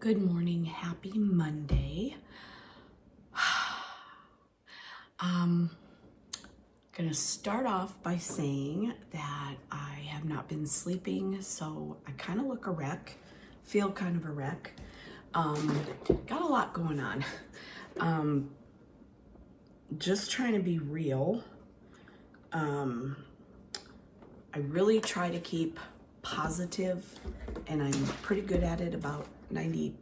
Good morning, happy Monday. Gonna start off by saying that I have not been sleeping, so I kind of look a wreck, feel kind of a wreck. Got a lot going on. Just trying to be real. I really try to keep positive, and I'm pretty good at it about 98%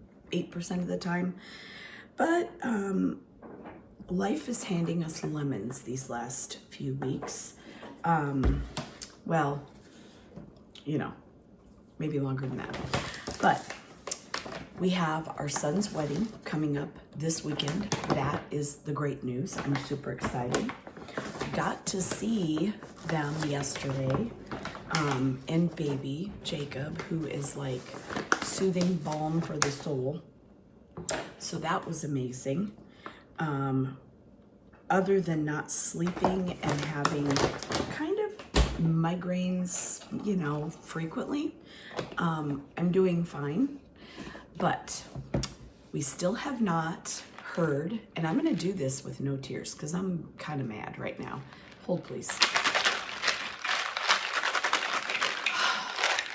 of the time. But life is handing us lemons these last few weeks. Well, maybe longer than that. But we have our son's wedding coming up this weekend. That is the great news. I'm super excited. Got to see them yesterday. And baby Jacob, who is like soothing balm for the soul. So that was amazing. Other than not sleeping and having kind of migraines, frequently, I'm doing fine. But we still have not heard, and I'm going to do this with no tears because I'm kind of mad right now. Hold, please.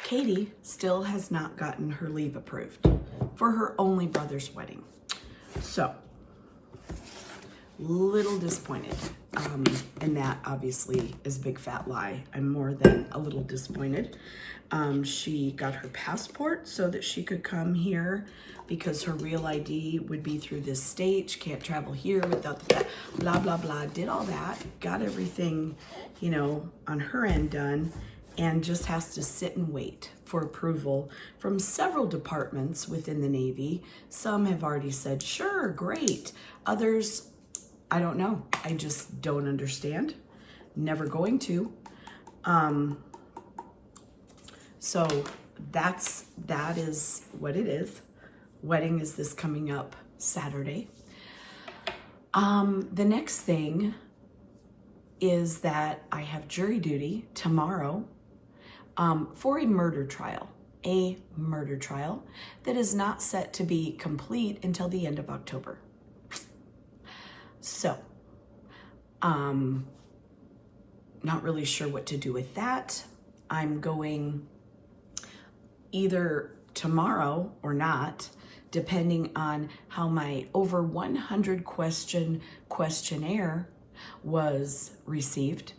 Katie still has not gotten her leave approved for her only brother's wedding. So, little disappointed. And that obviously is a big fat lie. I'm more than a little disappointed. She got her passport so that she could come here because her real ID would be through this state. She can't travel here without the blah, blah, blah. Did all that, got everything, on her end done, and just has to sit and wait for approval from several departments within the Navy. Some have already said, sure, great. Others, I don't know. I just don't understand. Never going to. So that is what it is. Wedding is this coming up Saturday. The next thing is that I have jury duty tomorrow for a murder trial that is not set to be complete until the end of October. So, not really sure what to do with that. I'm going either tomorrow or not, depending on how my over 100 question questionnaire was received.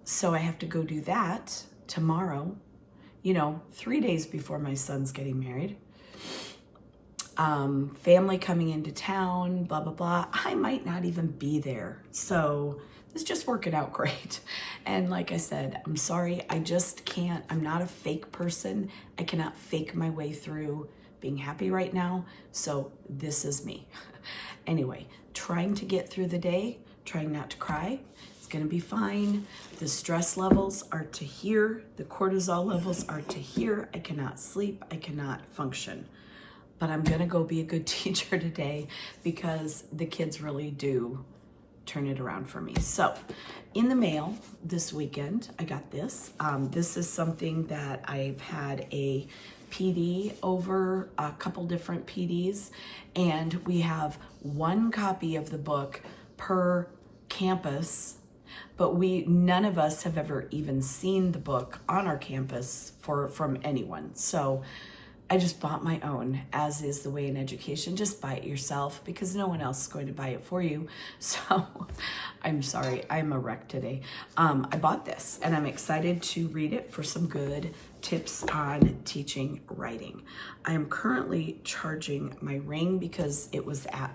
So I have to go do that tomorrow, 3 days before my son's getting married. Family coming into town, blah, blah, blah. I might not even be there. So it's just working out great. And like I said, I'm sorry. I just can't. I'm not a fake person. I cannot fake my way through being happy right now. So this is me. Anyway, trying to get through the day, trying not to cry. Going to be fine. The stress levels are to here. The cortisol levels are to here. I cannot sleep. I cannot function. But I'm going to go be a good teacher today because the kids really do turn it around for me. So in the mail this weekend, I got this. This is something that I've had a PD over, a couple different PDs, and we have one copy of the book per campus. But none of us have ever even seen the book on our campus from anyone. So I just bought my own, as is the way in education. Just buy it yourself because no one else is going to buy it for you. So I'm sorry, I'm a wreck today. I bought this and I'm excited to read it for some good tips on teaching writing. I am currently charging my ring because it was at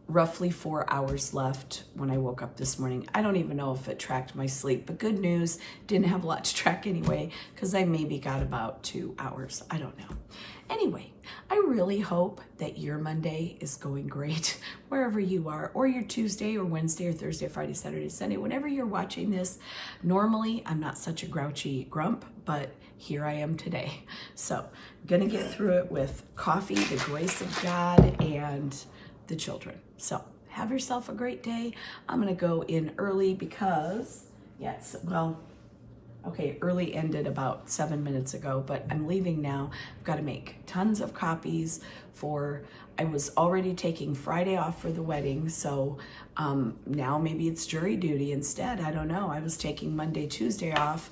roughly 4 hours left when I woke up this morning. I don't even know if it tracked my sleep, but good news, didn't have a lot to track anyway, because I maybe got about 2 hours. I don't know. Anyway, I really hope that your Monday is going great wherever you are, or your Tuesday or Wednesday or Thursday, Friday, Saturday, Sunday, whenever you're watching this. Normally, I'm not such a grouchy grump, but here I am today. So I'm gonna get through it with coffee, the grace of God, and the children. So have yourself a great day. I'm gonna go in early because, Okay, early ended about 7 minutes ago, but I'm leaving now. I've got to make tons of copies I was already taking Friday off for the wedding, so now maybe it's jury duty instead. I don't know. I was taking Monday, Tuesday off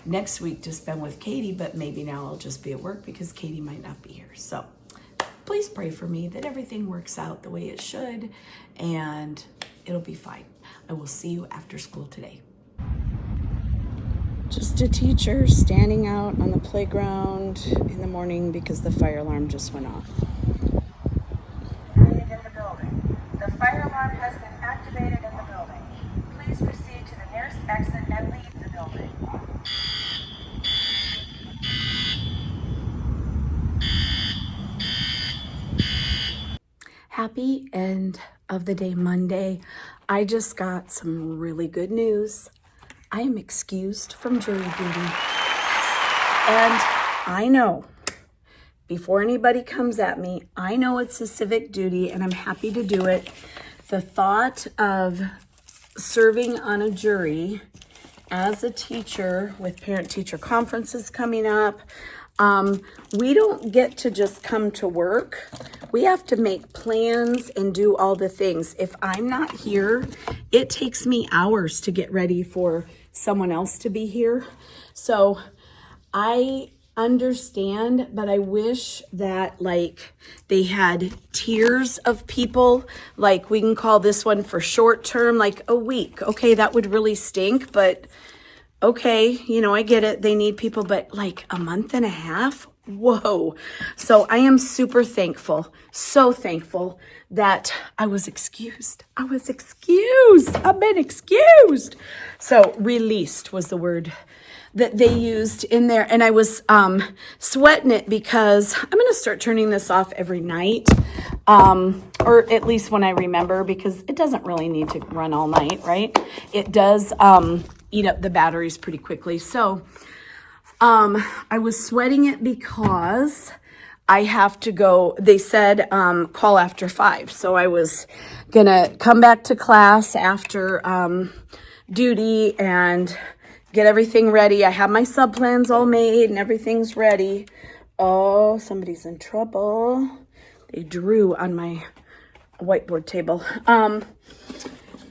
next week to spend with Katie, but maybe now I'll just be at work because Katie might not be here. So please pray for me that everything works out the way it should, and it'll be fine. I will see you after school today. Just a teacher standing out on the playground in the morning because the fire alarm just went off. In the building. The fire alarm has been activated in the building. Please proceed to the nearest exit and leave the building. Happy end of the day Monday. I just got some really good news. I am excused from jury duty. And I know, before anybody comes at me, I know it's a civic duty and I'm happy to do it. The thought of serving on a jury as a teacher with parent-teacher conferences coming up, we don't get to just come to work. We have to make plans and do all the things. If I'm not here, it takes me hours to get ready for someone else to be here. So I understand, but I wish that like they had tiers of people. Like we can call this one for short term, like a week. Okay, that would really stink, but okay, you know, I get it. They need people, but like a month and a half? Whoa. So I am super thankful, so thankful that I was excused. I've been excused. So released was the word that they used in there. And I was sweating it because I'm going to start turning this off every night, or at least when I remember, because it doesn't really need to run all night, right? It does eat up the batteries pretty quickly. So I was sweating it because I have to go, they said call after 5. So I was going to come back to class after duty and get everything ready. I have my sub plans all made and everything's ready. Oh, somebody's in trouble. They drew on my whiteboard table.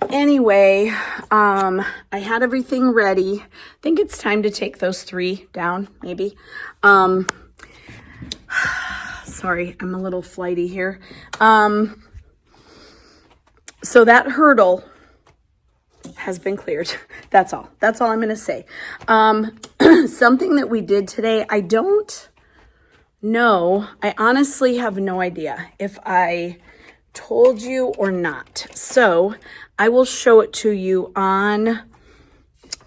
Anyway, I had everything ready. I think it's time to take those 3 down, maybe. Sorry, I'm a little flighty here. So that hurdle has been cleared. That's all I'm going to say. Something that we did today, I don't know. I honestly have no idea if I told you or not. So I will show it to you on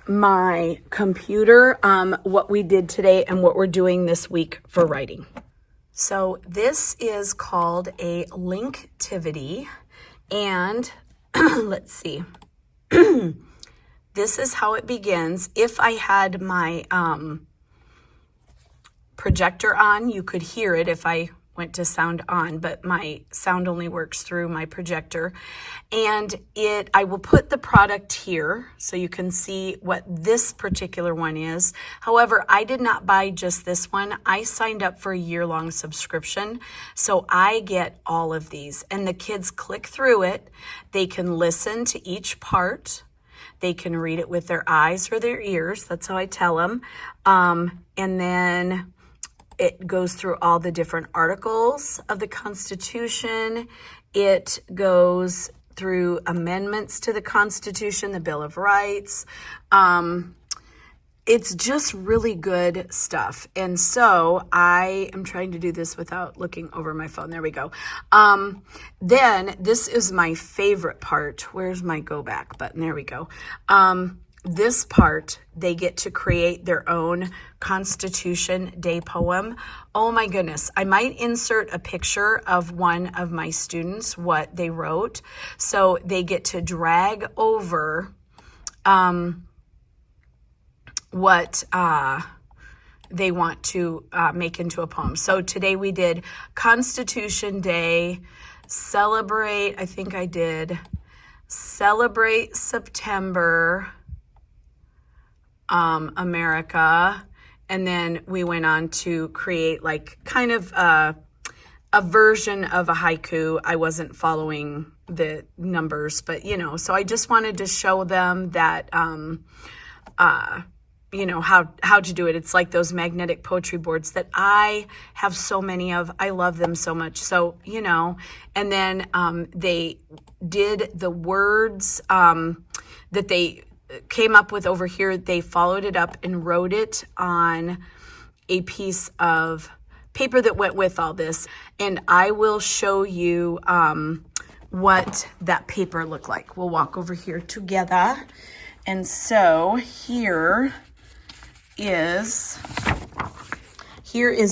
my computer, what we did today and what we're doing this week for writing. So this is called a linktivity, and let's see. This is how it begins. If I had my projector on, you could hear it if I went to sound on, but my sound only works through my projector. And I will put the product here so you can see what this particular one is. However, I did not buy just this one. I signed up for a year-long subscription, so I get all of these. And the kids click through it. They can listen to each part. They can read it with their eyes or their ears. That's how I tell them. And then it goes through all the different articles of the Constitution. It goes through amendments to the Constitution, the Bill of Rights. It's just really good stuff. And so I am trying to do this without looking over my phone. There we go. Then this is my favorite part. Where's my go back button? There we go. This part, they get to create their own Constitution Day poem. Oh my goodness. I might insert a picture of one of my students, what they wrote. So they get to drag over what they want to make into a poem. So today we did Constitution Day, celebrate September, America. And then we went on to create like kind of a version of a haiku. I wasn't following the numbers, but you know, so I just wanted to show them that, you know, how to do it. It's like those magnetic poetry boards that I have so many of. I love them so much. So, you know, and then they did the words that they came up with over here. They followed it up and wrote it on a piece of paper that went with all this. And I will show you what that paper looked like. We'll walk over here together. And so here is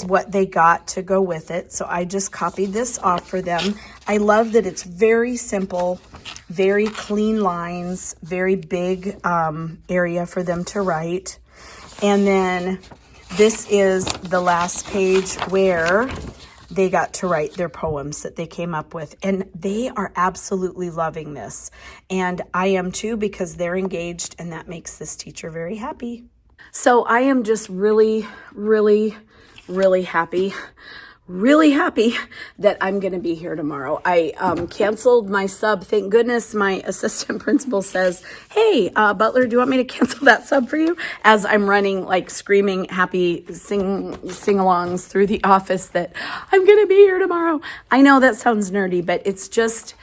what they got to go with it. So I just copied this off for them. I love that it's very simple, very clean lines, very big area for them to write. And then this is the last page where they got to write their poems that they came up with. And they are absolutely loving this. And I am too, because they're engaged, and that makes this teacher very happy. So I am just really, really, really happy that I'm going to be here tomorrow. I canceled my sub. Thank goodness my assistant principal says, hey, Butler, do you want me to cancel that sub for you? As I'm running like screaming happy sing-alongs through the office that I'm going to be here tomorrow. I know that sounds nerdy, but it's just,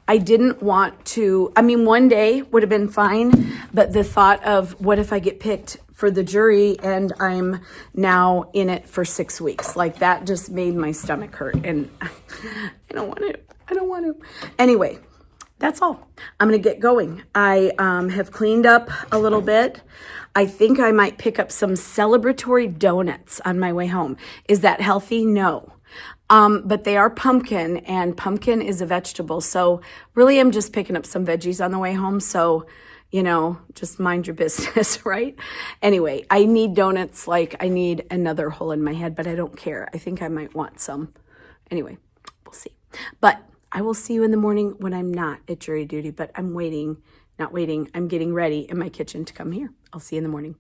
I didn't want to, I mean, one day would have been fine, but the thought of what if I get picked for the jury and I'm now in it for 6 weeks, like that just made my stomach hurt, and I don't want to. Anyway, that's all. I'm going to get going. I have cleaned up a little bit. I think I might pick up some celebratory donuts on my way home. Is that healthy? No. But they are pumpkin, and pumpkin is a vegetable. So really I'm just picking up some veggies on the way home. So, you know, just mind your business, right? Anyway, I need donuts like I need another hole in my head, but I don't care. I think I might want some. Anyway, we'll see. But I will see you in the morning when I'm not at jury duty, but I'm I'm getting ready in my kitchen to come here. I'll see you in the morning.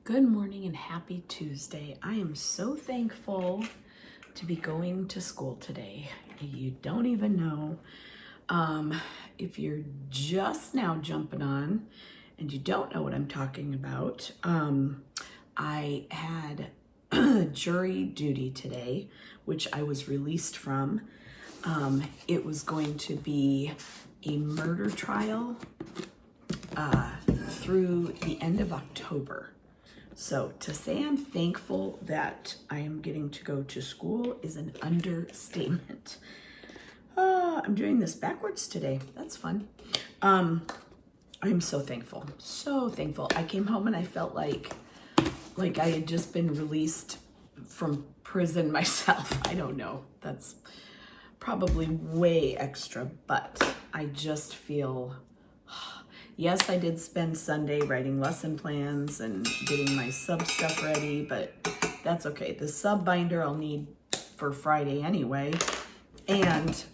Good morning and happy Tuesday. I am so thankful to be going to school today. You don't even know. If you're just now jumping on and you don't know what I'm talking about, I had jury duty today, which I was released from. It was going to be a murder trial through the end of October. So to say I'm thankful that I am getting to go to school is an understatement. I'm doing this backwards today. That's fun. I'm so thankful. So thankful. I came home and I felt like I had just been released from prison myself. I don't know. That's probably way extra, but I just feel, yes, I did spend Sunday writing lesson plans and getting my sub stuff ready, but that's okay. The sub binder I'll need for Friday anyway. And,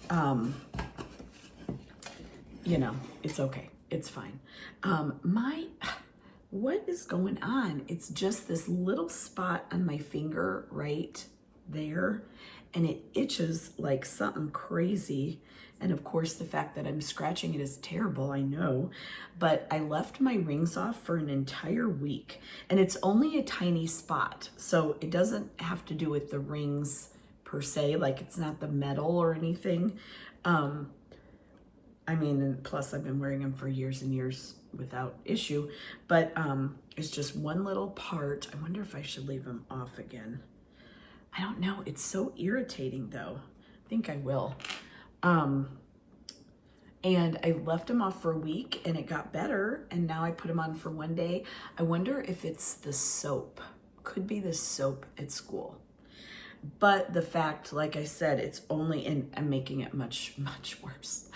you know, it's okay. It's fine. What is going on? It's just this little spot on my finger right there, and it itches like something crazy. And of course, the fact that I'm scratching it is terrible, I know, but I left my rings off for an entire week, and it's only a tiny spot. So it doesn't have to do with the rings per se, like it's not the metal or anything. I mean, and plus I've been wearing them for years and years without issue, but it's just one little part. I wonder if I should leave them off again. I don't know. It's so irritating though. I think I will. And I left them off for a week and it got better, and now I put them on for one day. I wonder if it's the soap. Could be the soap at school. But the fact, like I said, it's only, and I'm making it much, much worse.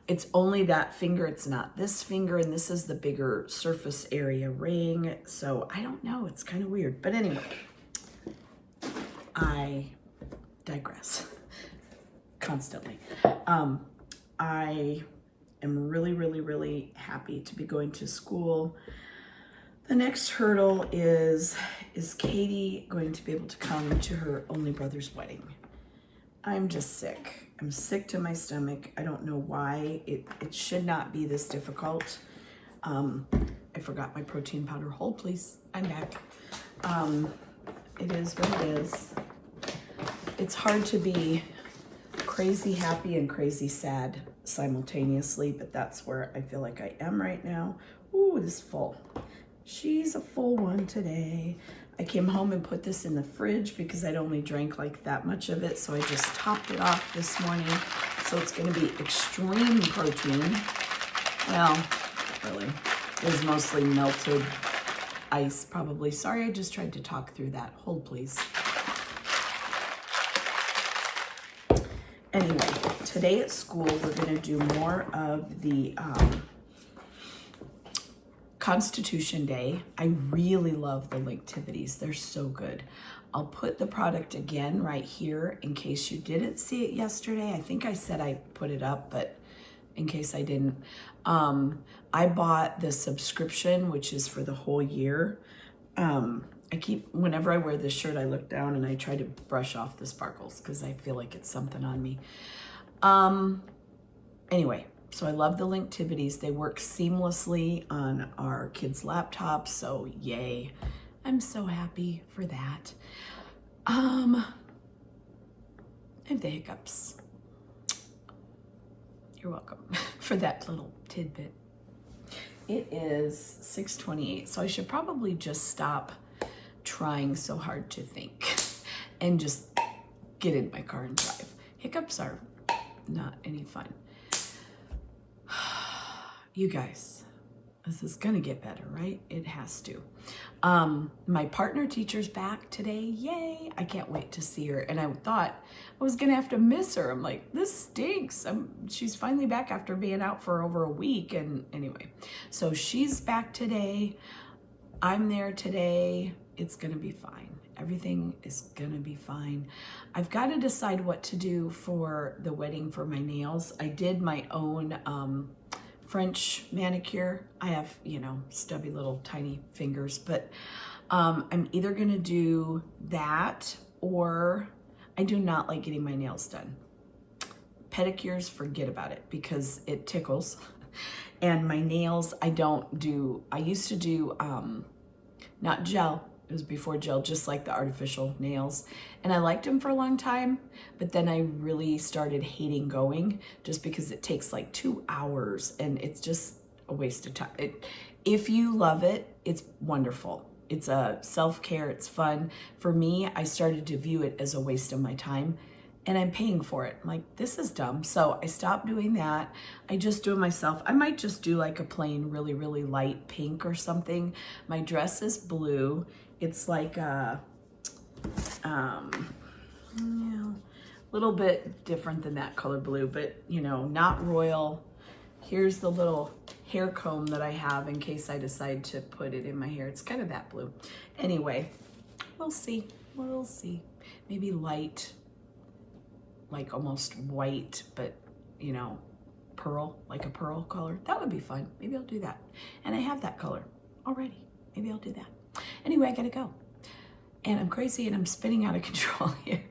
It's only that finger. It's not this finger, and this is the bigger surface area ring. So I don't know. It's kind of weird. But anyway, I digress constantly. I am really, really, really happy to be going to school. The next hurdle is Katie going to be able to come to her only brother's wedding? I'm just sick. I'm sick to my stomach. I don't know why. It should not be this difficult. I forgot my protein powder. Hold, please. I'm back. It is what it is. It's hard to be crazy happy and crazy sad simultaneously, but that's where I feel like I am right now. Ooh, this is full. She's a full one today. I came home and put this in the fridge because I'd only drank like that much of it, so I just topped it off this morning. So it's gonna be extreme protein. Well, really, it was mostly melted ice probably. Sorry, I just tried to talk through that. Hold, please. Anyway, today at school, we're gonna do more of the Constitution Day. I really love the Linktivities. They're so good. I'll put the product again right here in case you didn't see it yesterday. I think I said I put it up, but in case I didn't. I bought the subscription, which is for the whole year. Whenever I wear this shirt, I look down and I try to brush off the sparkles because I feel like it's something on me. Anyway, so I love the Linktivities. They work seamlessly on our kids' laptops, so yay. I'm so happy for that. I have the hiccups. You're welcome for that little tidbit. It is 6:28, so I should probably just stop trying so hard to think and just get in my car and drive. Hiccups are not any fun. You guys, this is gonna get better, right? It has to. My partner teacher's back today. Yay! I can't wait to see her. And I thought I was gonna have to miss her. I'm like, this stinks. She's finally back after being out for over a week. And anyway, so she's back today. I'm there today. It's gonna be fine. Everything is gonna be fine. I've got to decide what to do for the wedding for my nails. I did my own French manicure. I have, stubby little tiny fingers, but I'm either gonna do that or I do not like getting my nails done. Pedicures, forget about it because it tickles. And my nails, I used to do, not gel, it was before gel, just like the artificial nails. And I liked them for a long time, but then I really started hating going just because it takes like 2 hours and it's just a waste of time. If you love it, it's wonderful. It's a self-care, it's fun. For me, I started to view it as a waste of my time and I'm paying for it. I'm like, this is dumb. So I stopped doing that. I just do it myself. I might just do like a plain, really, really light pink or something. My dress is blue. It's like a little bit different than that color blue, but not royal. Here's the little hair comb that I have in case I decide to put it in my hair. It's kind of that blue. Anyway, we'll see. We'll see. Maybe light, like almost white, but pearl, like a pearl color. That would be fun. Maybe I'll do that. And I have that color already. Maybe I'll do that. Anyway, I gotta go. And I'm crazy and I'm spinning out of control here.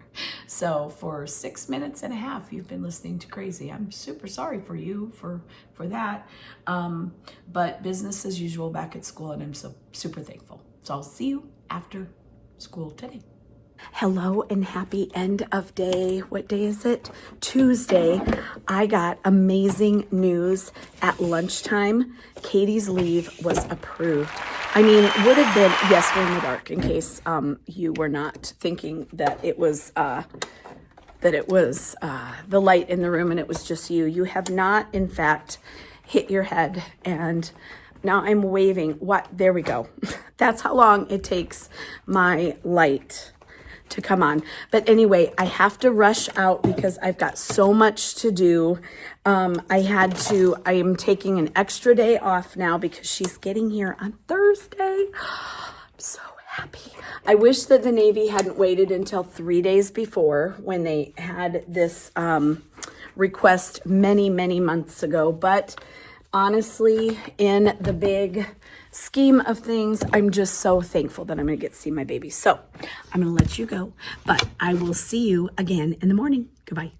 So for 6 minutes and a half, you've been listening to crazy. I'm super sorry for you for that. But business as usual back at school and I'm so super thankful. So I'll see you after school today. Hello and happy end of day. What day is it? Tuesday. I got amazing news at lunchtime. Katie's leave was approved. I mean, it would have been, yes, we're in the dark in case you were not thinking that it was the light in the room and it was just you. You have not, in fact, hit your head and now I'm waving. What? There we go. That's how long it takes my light to come on. But anyway, I have to rush out because I've got so much to do. I am taking an extra day off now because she's getting here on Thursday. I'm so happy. I wish that the Navy hadn't waited until 3 days before when they had this request many, many months ago. But honestly, in the big scheme of things, I'm just so thankful that I'm going to get to see my baby. So I'm going to let you go, but I will see you again in the morning. Goodbye.